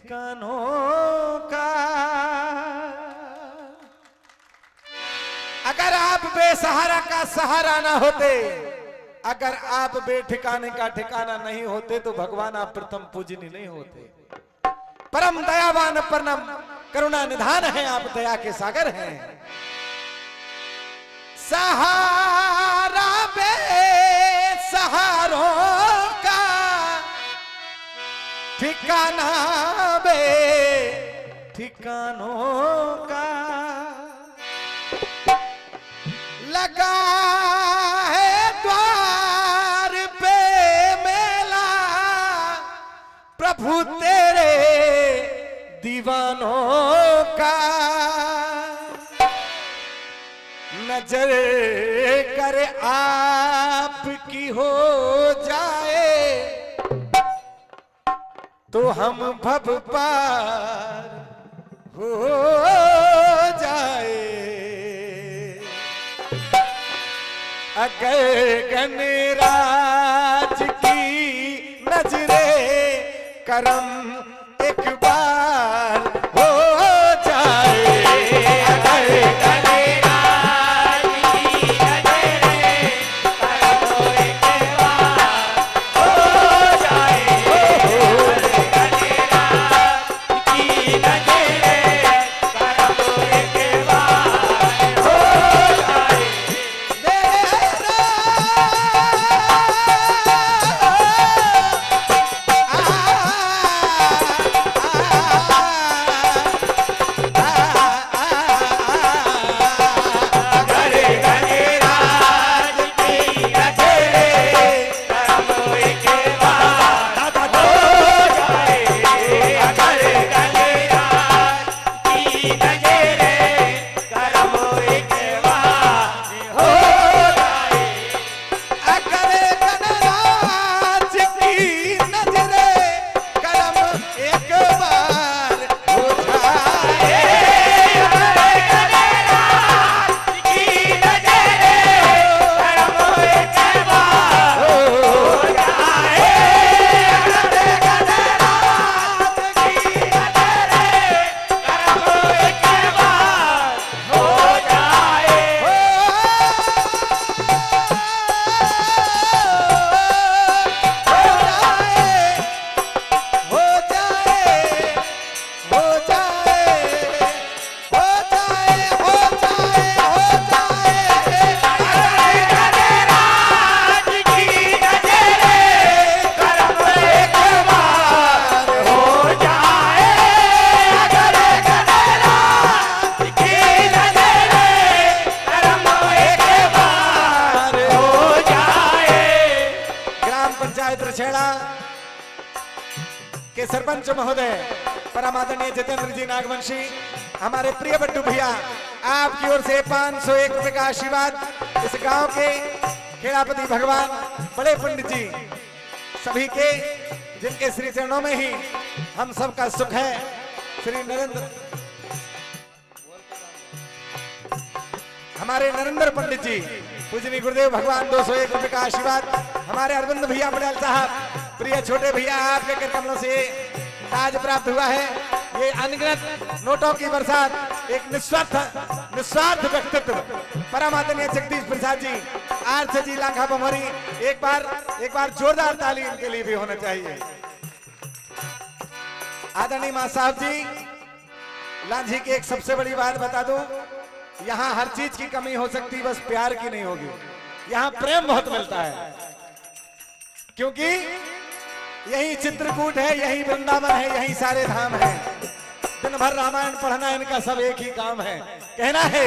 ठिकानों का। अगर आप बेसहारा का सहारा ना होते, अगर आप बेठिकाने का ठिकाना नहीं होते, तो भगवान आप प्रथम पूजनीय नहीं होते। परम दयावान परम करुणा निधान है, आप दया के सागर हैं। सहारा बेसहारों का, ठिकाना बेठिकानों का। लगा है द्वार पे मेला, प्रभु तेरे दीवानों का। नजर करे आपकी हो जाए, तो हम भव पार हो जाए। अगर गणराज की नजरे करम एक बार हो जाए। अगर गणराज की नजरे करम एक बार हो जाए। गणराज की नजरे करम एक बार हो जाए। के सरपंच महोदय परम आदरणीय जितेंद्र जी नागवंशी, हमारे प्रिय बट्टू भैया, आपकी ओर से 501 रुपए का आशीर्वाद इस गांव के खेड़ापति भगवान बड़े पंडित जी सभी के, जिनके श्री चरणों में ही हम सबका सुख है। श्री नरेंद्र, हमारे नरेंद्र पंडित जी पूजनीय गुरुदेव भगवान 201 रुपए का आशीर्वाद। हमारे अरविंद भैया पटेल साहब, प्रिय छोटे भैया, आपके कर कमलों से ताज प्राप्त हुआ है। ये अनगिनत नोटों की बरसात, एक निस्वार्थ व्यक्तित्व परम आदरणीय जगदीश प्रसाद जी, आरसे जी लाखा बमोरी, एक बार जोरदार ताली इनके लिए भी होना चाहिए। आदरणीय मां साहब जी, लांझी की एक सबसे बड़ी बात बता दूं, यहाँ हर चीज की कमी हो सकती, बस प्यार की नहीं होगी। यहाँ प्रेम बहुत मिलता है, क्योंकि यही चित्रकूट है, यही वृंदावन है, यही सारे धाम है। दिन भर रामायण पढ़ना इनका सब एक ही काम है, कहना है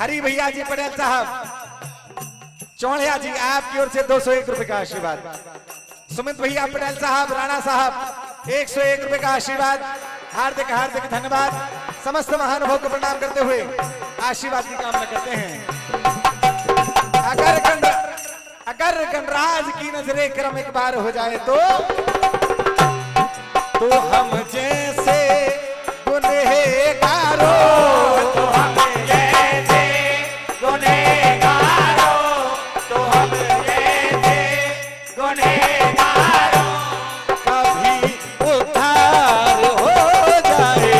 हरी भैया जी पटेल साहब चौड़िया जी, आपकी ओर से 201 रुपए का आशीर्वाद। सुमित भैया पटेल साहब, राणा साहब 101 रुपए का आशीर्वाद। हार्दिक हार्दिक धन्यवाद। समस्त महानुभाव को प्रणाम करते हुए आशीर्वाद की कामना करते हैं। अगर अगर गणराज की नजरे करम एक बार हो जाए तो हम जैसे गुनहगारों, तो हम जैसे गुनहगारों, तो हम जैसे गुनहगारों, कभी उद्धार हो जाए।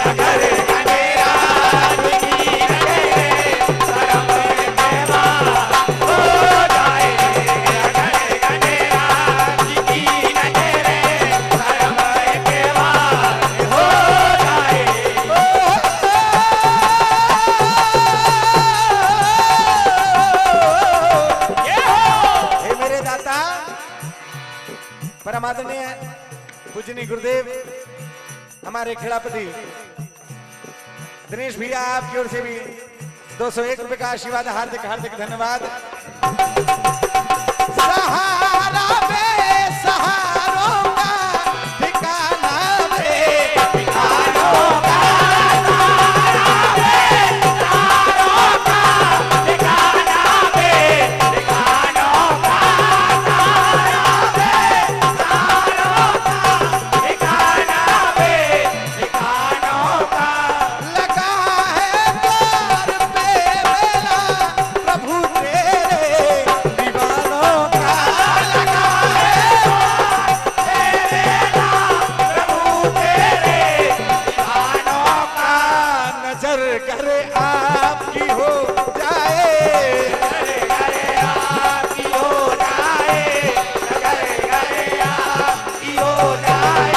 अगर गणराज की नजरे करम एक बार हो जाए, अगर गणराज की नजरे करम एक बार हो जाए। हे मेरे दाता परम आदरणीय पूजनीय गुरुदेव हमारे खेड़ापति दिनेश भैया, आपकी ओर से भी 201 रुपए का आशीर्वाद, हार्दिक हार्दिक धन्यवाद। सहारा बेसहारों का ठिकाना बेठिकानों का, लगा है द्वार पे मेला प्रभु तेरे दीवानों का, लगा है प्रभु तेरे दीवानों का, नजर करे आपकी हो जाए। करे आपकी हो जाए, करे आपकी हो जाए।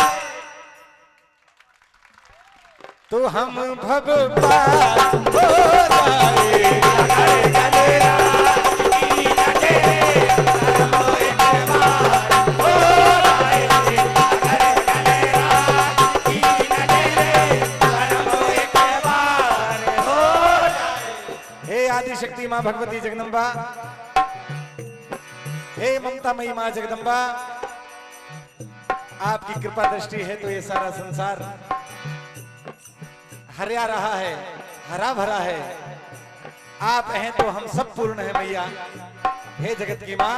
तो हम भगवान हो जाए। अगर गणराज की नजरे करम एक बार हो जाए, अगर गणराज की नजरे करम एक बार हो जाए। हे आदि शक्ति माँ भगवती जगदम्बा, हे ममतामयी माँ जगदम्बा, आपकी कृपा दृष्टि है तो ये सारा संसार हरिया रहा है, हरा भरा है। आप हैं तो हम सब पूर्ण है मैया। हे जगत की माँ,